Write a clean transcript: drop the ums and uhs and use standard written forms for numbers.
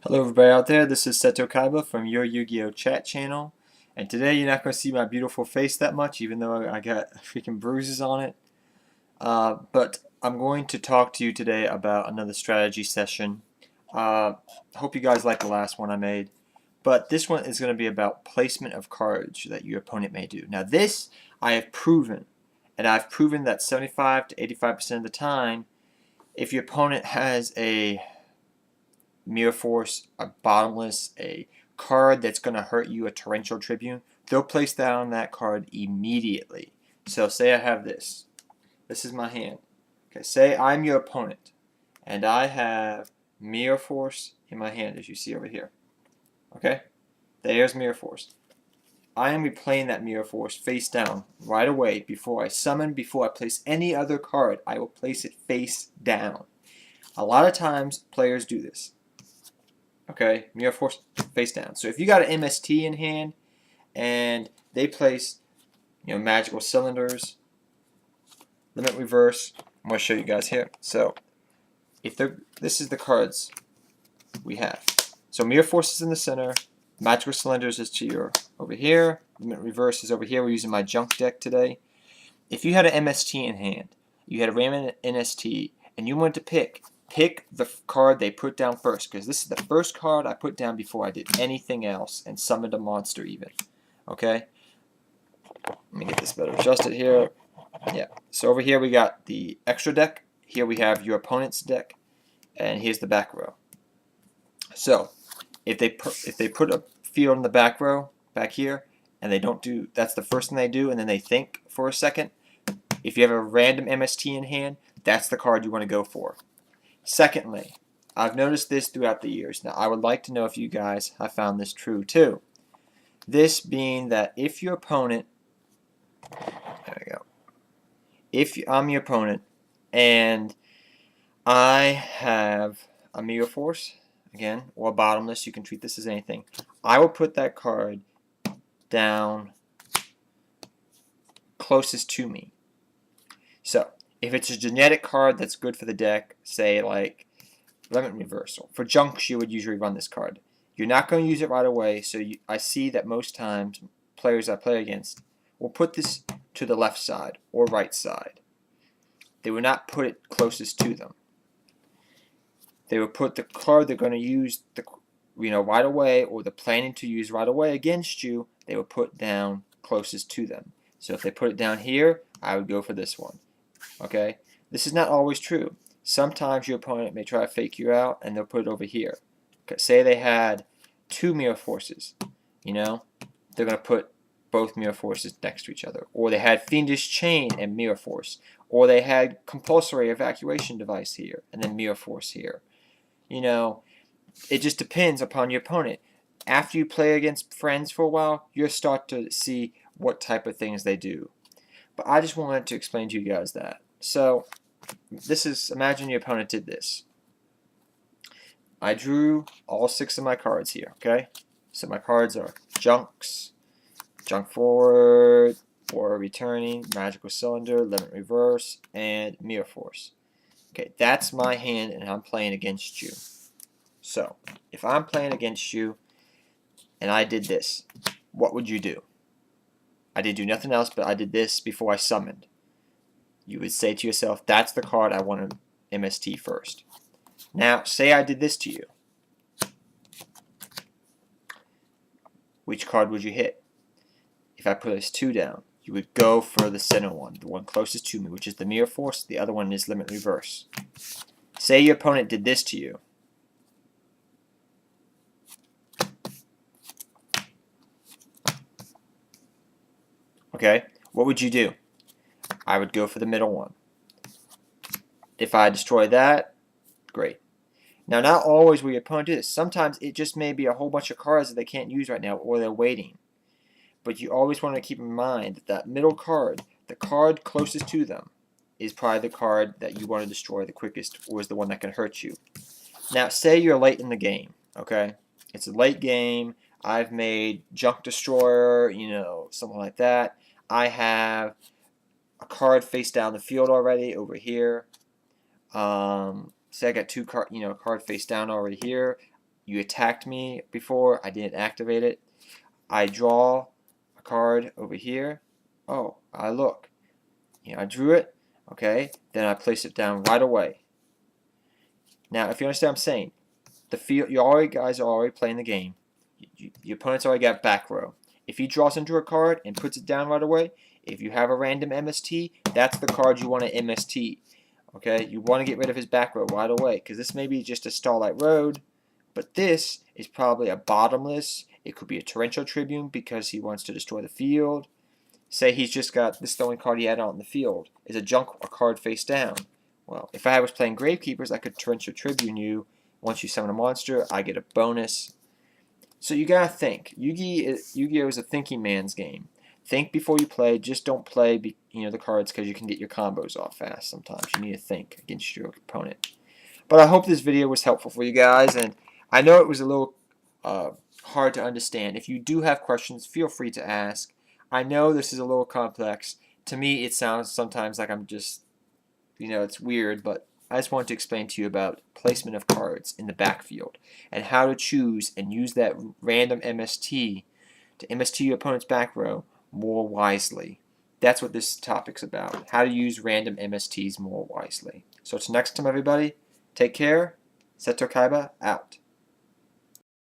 Hello everybody out there, this is Seto Kaiba from your Yu-Gi-Oh chat channel, and today you're not going to see my beautiful face that much, even though I got freaking bruises on it. But I'm going to talk to you today about another strategy session. Hope you guys like the last one I made, but this one is going to be about placement of cards that your opponent may do. Now this I have proven, and I've proven that 75 to 85% of the time, if your opponent has a Mirror Force, a Bottomless, a card that's going to hurt you, a Torrential Tribune, they'll place that on that card immediately. So say I have this. This is my hand. Okay, say I'm your opponent, and I have Mirror Force in my hand, as you see over here. Okay? There's Mirror Force. I am replaying that Mirror Force face down right away before I summon, before I place any other card. I will place it face down. A lot of times, players do this. Okay, Mirror Force face down. So if you got an MST in hand and they place, magical cylinders, limit reverse, I'm going to show you guys here. So if this is the cards we have. So Mirror Force is in the center, magical cylinders is to your over here, limit reverse is over here. We're using my junk deck today. If you had an MST in hand, you had a Ram NST, and you wanted to pick the card they put down first, because this is the first card I put down before I did anything else and summoned a monster even. Okay? Let me get this better adjusted here. Yeah. So over here we got the extra deck. Here we have your opponent's deck. And here's the back row. So if they put a field in the back row, back here, and they don't do, that's the first thing they do, and then they think for a second, if you have a random MST in hand, that's the card you want to go for. Secondly, I've noticed this throughout the years. Now, I would like to know if you guys have found this true too. This being that if your opponent, there we go, if I'm your opponent and I have a Mirror Force, again, or a Bottomless, you can treat this as anything, I will put that card down closest to me. So, if it's a genetic card that's good for the deck, say like Limit Reversal. For junks, you would usually run this card. You're not going to use it right away, so I see that most times players I play against will put this to the left side or right side. They will not put it closest to them. They will put the card they're going to use right away, or they're planning to use right away against you, they will put down closest to them. So if they put it down here, I would go for this one. Okay? This is not always true. Sometimes your opponent may try to fake you out, and they'll put it over here. Okay, say they had two Mirror Forces, they're going to put both Mirror Forces next to each other. Or they had Fiendish Chain and Mirror Force. Or they had Compulsory Evacuation Device here, and then Mirror Force here. It just depends upon your opponent. After you play against friends for a while, you'll start to see what type of things they do. But I just wanted to explain to you guys that. So, imagine your opponent did this. I drew all 6 of my cards here, okay? So my cards are junks, junk forward, or returning, magical cylinder, limit reverse, and Mirror Force. Okay, that's my hand, and I'm playing against you. So, if I'm playing against you, and I did this, what would you do? I did do nothing else, but I did this before I summoned. You would say to yourself, that's the card I want to MST first. Now, say I did this to you. Which card would you hit? If I put this 2 down, you would go for the center one, the one closest to me, which is the Mirror Force. The other one is Limit Reverse. Say your opponent did this to you. Okay, what would you do? I would go for the middle one. If I destroy that, great. Now, not always will your opponent do this. Sometimes it just may be a whole bunch of cards that they can't use right now, or they're waiting. But you always want to keep in mind that that middle card, the card closest to them, is probably the card that you want to destroy the quickest, or is the one that can hurt you. Now, say you're late in the game, okay? It's a late game. I've made Junk Destroyer, something like that. I have a card face down the field already over here. Say I got 2 card face down already here. You attacked me before. I didn't activate it. I draw a card over here. Oh, I look. I drew it. Okay, then I place it down right away. Now, if you understand what I'm saying, the field, guys are already playing the game. Your opponent's already got back row. If he draws into a card and puts it down right away, if you have a random MST, that's the card you want to MST. Okay, you want to get rid of his back row right away, because this may be just a Starlight Road, but this is probably a bottomless. It could be a Torrential Tribune because he wants to destroy the field. Say he's just got, this is the only card he had out in the field, is a junk or card face down. Well, if I was playing Gravekeepers, I could Torrential Tribune you. Once you summon a monster, I get a bonus. So you gotta think. Yu-Gi-Oh is a thinking man's game. Think before you play. Just don't play the cards because you can get your combos off fast sometimes. You need to think against your opponent. But I hope this video was helpful for you guys, and I know it was a little hard to understand. If you do have questions, feel free to ask. I know this is a little complex. To me, it sounds sometimes like I'm just, it's weird, but I just wanted to explain to you about placement of cards in the backfield and how to choose and use that random MST to MST your opponent's back row more wisely. That's what this topic's about, how to use random MSTs more wisely. So until next time, everybody, take care. Seto Kaiba, out.